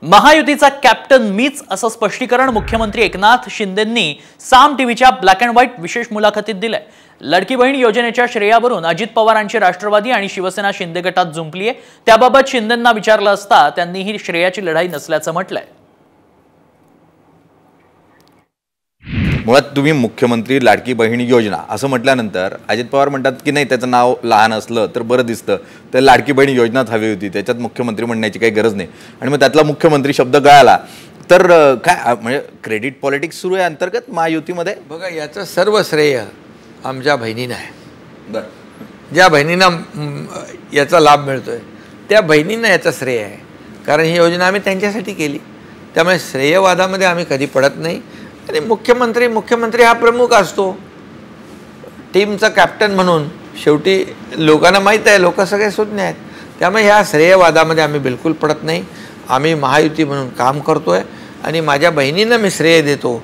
महायुतीचा कॅप्टन मीच असं स्पष्टीकरण मुख्यमंत्री एकनाथ शिंदेंनी साम टीव्हीच्या ब्लॅक अँड व्हाईट विशेष मुलाखतीत दिलंय। लाडकी बहीण योजनेच्या श्रेयावरून अजित पवारांची राष्ट्रवादी आणि शिवसेना शिंदे गटात जुंपली आहे। त्याबाबत शिंदेंना विचारलं असता त्यांनी ही श्रेयाची लढाई नसल्याचं म्हटलंय। मुळात तुम्ही मुख्यमंत्री लाडकी बहीण योजना असं म्हटल्यानंतर अजित पवार म्हणतात की नाही त्याचं नाव लहान असलं तर बरं दिसतं, तर लाडकी बहीण योजनाच हवी होती, त्याच्यात मुख्यमंत्री म्हणण्याची काही गरज नाही। आणि मग त्यातला मुख्यमंत्री शब्द गळाला तर काय म्हणजे क्रेडिट पॉलिटिक्स सुरू आहे अंतर्गत महायुतीमध्ये। बघा, याचं सर्व श्रेय आमच्या बहिणींना आहे। बरं, ज्या बहिणींना याचा लाभ मिळतोय त्या बहिणींना याचं श्रेय आहे, कारण ही योजना आम्ही त्यांच्यासाठी केली। त्यामुळे श्रेयवादामध्ये आम्ही कधी पडत नाही। आणि मुख्यमंत्री हा प्रमुख असतो, टीमचा कॅप्टन म्हणून। शेवटी लोकांना माहीत आहे, लोक सगळे सुज्ञ आहेत, त्यामुळे ह्या श्रेयवादामध्ये आम्ही बिलकुल पडत नाही। आम्ही महायुती म्हणून काम करतोय आणि माझ्या बहिणींना मी श्रेय देतो।